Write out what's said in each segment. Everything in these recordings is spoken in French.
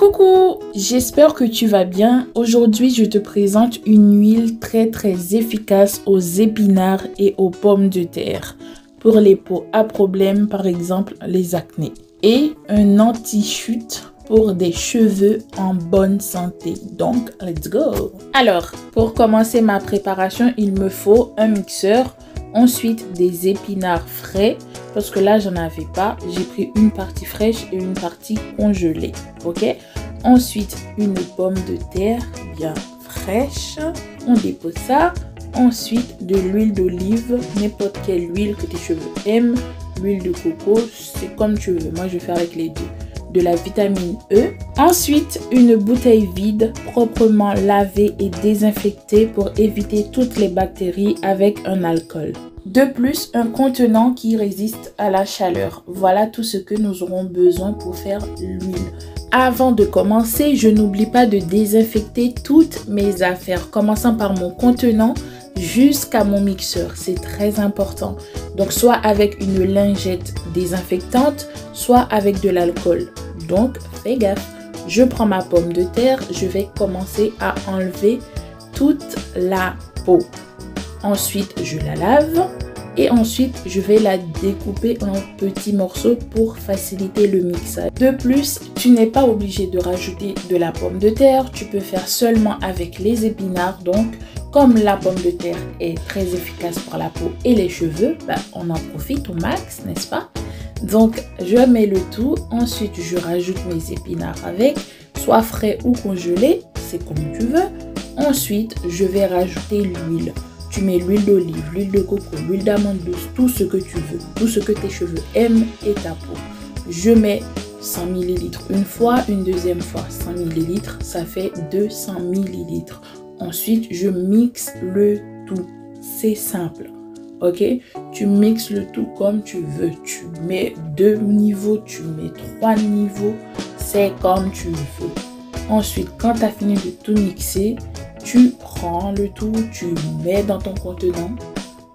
Coucou, j'espère que tu vas bien. Aujourd'hui, je te présente une huile très efficace aux épinards et aux pommes de terre pour les peaux à problème, par exemple les acnés. Et un anti-chute pour des cheveux en bonne santé. Donc, let's go! Alors, pour commencer ma préparation, il me faut un mixeur, ensuite des épinards frais, parce que là, j'en avais pas. J'ai pris une partie fraîche et une partie congelée, ok? Ensuite, une pomme de terre bien fraîche. On dépose ça. Ensuite, de l'huile d'olive, n'importe quelle huile que tes cheveux aiment. L'huile de coco, c'est comme tu veux. Moi, je vais faire avec les deux. De la vitamine E. Ensuite, une bouteille vide, proprement lavée et désinfectée pour éviter toutes les bactéries avec un alcool. De plus, un contenant qui résiste à la chaleur. Voilà tout ce que nous aurons besoin pour faire l'huile. Avant de commencer, je n'oublie pas de désinfecter toutes mes affaires, commençant par mon contenant jusqu'à mon mixeur. C'est très important. Donc, soit avec une lingette désinfectante, soit avec de l'alcool. Donc, fais gaffe. Je prends ma pomme de terre. Je vais commencer à enlever toute la peau. Ensuite, je la lave. Et ensuite, je vais la découper en petits morceaux pour faciliter le mixage. De plus, tu n'es pas obligé de rajouter de la pomme de terre. Tu peux faire seulement avec les épinards. Donc, comme la pomme de terre est très efficace pour la peau et les cheveux, on en profite au max, n'est-ce pas? Donc, je mets le tout. Ensuite, je rajoute mes épinards avec, soit frais ou congelés, c'est comme tu veux. Ensuite, je vais rajouter l'huile. Tu mets l'huile d'olive, l'huile de coco, l'huile d'amande douce, tout ce que tu veux, tout ce que tes cheveux aiment et ta peau. Je mets 100 ml une fois, une deuxième fois 100 ml, ça fait 200 ml. Ensuite, je mixe le tout. C'est simple, ok? Tu mixes le tout comme tu veux. Tu mets 2 niveaux, tu mets 3 niveaux, c'est comme tu veux. Ensuite, quand tu as fini de tout mixer, tu prends le tout, tu mets dans ton contenant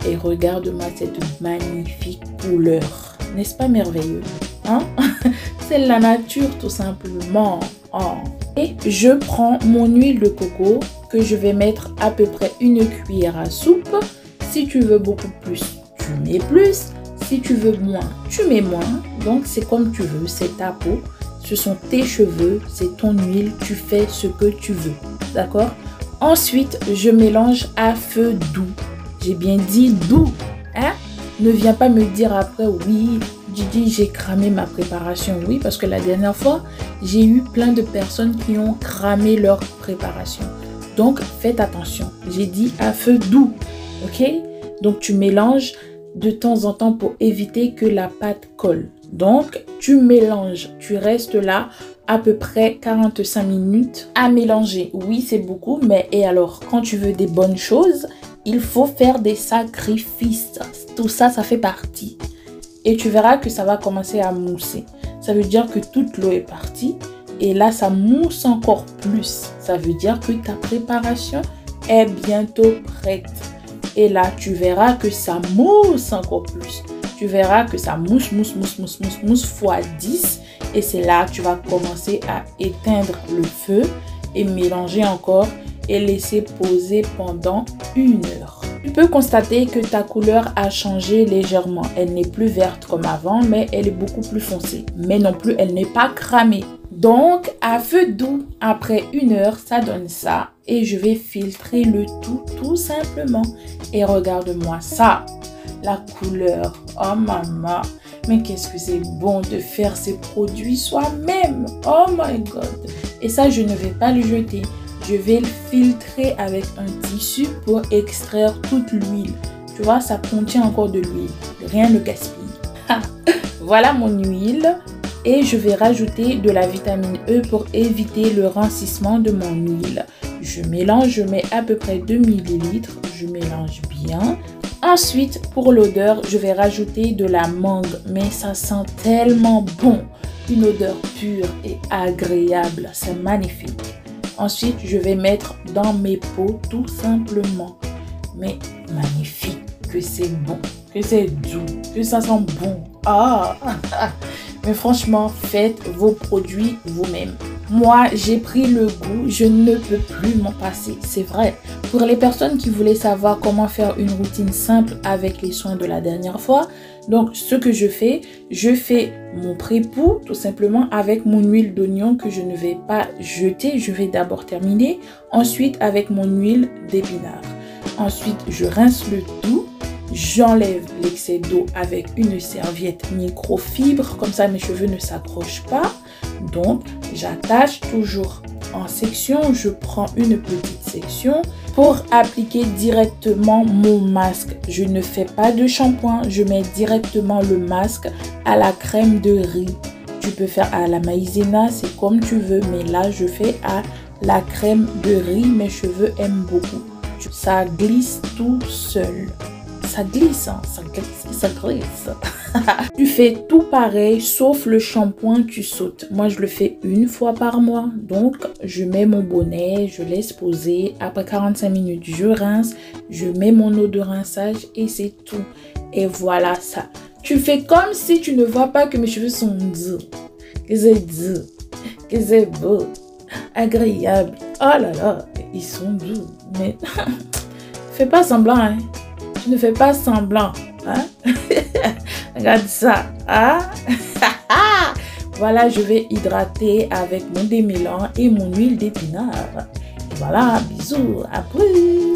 et regarde-moi cette magnifique couleur. N'est-ce pas merveilleux? Hein? C'est la nature tout simplement. Oh. Et je prends mon huile de coco que je vais mettre à peu près une cuillère à soupe. Si tu veux beaucoup plus, tu mets plus. Si tu veux moins, tu mets moins. Donc c'est comme tu veux, c'est ta peau. Ce sont tes cheveux, c'est ton huile. Tu fais ce que tu veux. D'accord? Ensuite, je mélange à feu doux. J'ai bien dit doux. Hein? Ne viens pas me dire après, oui, Didi, j'ai cramé ma préparation. Oui, parce que la dernière fois, j'ai eu plein de personnes qui ont cramé leur préparation. Donc, faites attention. J'ai dit à feu doux. Ok? Donc, tu mélanges de temps en temps pour éviter que la pâte colle. Donc, tu mélanges. Tu restes là à peu près 45 minutes à mélanger. Oui, c'est beaucoup, mais et alors, quand tu veux des bonnes choses, il faut faire des sacrifices. Tout ça, ça fait partie. Et tu verras que ça va commencer à mousser. Ça veut dire que toute l'eau est partie. Et là, ça mousse encore plus. Ça veut dire que ta préparation est bientôt prête. Et là, tu verras que ça mousse encore plus. Tu verras que ça mousse fois 10. Et c'est là que tu vas commencer à éteindre le feu et mélanger encore et laisser poser pendant 1 heure. Tu peux constater que ta couleur a changé légèrement. Elle n'est plus verte comme avant, mais elle est beaucoup plus foncée. Mais non plus, elle n'est pas cramée. Donc, à feu doux, après 1 heure, ça donne ça. Et je vais filtrer le tout simplement. Et regarde-moi ça. La couleur, oh maman, mais qu'est-ce que c'est bon de faire ces produits soi-même, oh my god. Et ça, je ne vais pas le jeter, je vais le filtrer avec un tissu pour extraire toute l'huile. Tu vois, ça contient encore de l'huile, rien ne gaspille. Voilà mon huile et je vais rajouter de la vitamine E pour éviter le rancissement de mon huile. Je mélange, je mets à peu près 2 ml, je mélange bien. Ensuite, pour l'odeur, je vais rajouter de la mangue, mais ça sent tellement bon. Une odeur pure et agréable, c'est magnifique. Ensuite, je vais mettre dans mes pots tout simplement. Mais magnifique, que c'est bon, que c'est doux, que ça sent bon. Ah! Mais franchement, faites vos produits vous-même. Moi, j'ai pris le goût, je ne peux plus m'en passer, c'est vrai. Pour les personnes qui voulaient savoir comment faire une routine simple avec les soins de la dernière fois, donc ce que je fais mon pré-poux tout simplement avec mon huile d'oignon que je ne vais pas jeter, je vais d'abord terminer. Ensuite avec mon huile d'épinard. Ensuite, je rince le tout. J'enlève l'excès d'eau avec une serviette microfibre, comme ça mes cheveux ne s'accrochent pas. Donc, j'attache toujours en section, je prends une petite section pour appliquer directement mon masque. Je ne fais pas de shampoing, je mets directement le masque à la crème de riz. Tu peux faire à la maïzena, c'est comme tu veux, mais là je fais à la crème de riz. Mes cheveux aiment beaucoup. Ça glisse tout seul. Ça glisse, hein? Ça glisse. Tu fais tout pareil, sauf le shampoing, tu sautes. Moi, je le fais une fois par mois. Donc, je mets mon bonnet, je laisse poser. Après 45 minutes, je rince. Je mets mon eau de rinçage et c'est tout. Et voilà ça. Tu fais comme si tu ne vois pas que mes cheveux sont doux. Que c'est doux. Que c'est beau. Agréable. Oh là là, ils sont doux. Mais fais pas semblant, hein. Tu ne fais pas semblant, hein? Regarde ça, hein? Voilà, je vais hydrater avec mon démêlant et mon huile d'épinard. Voilà, bisous, à plus.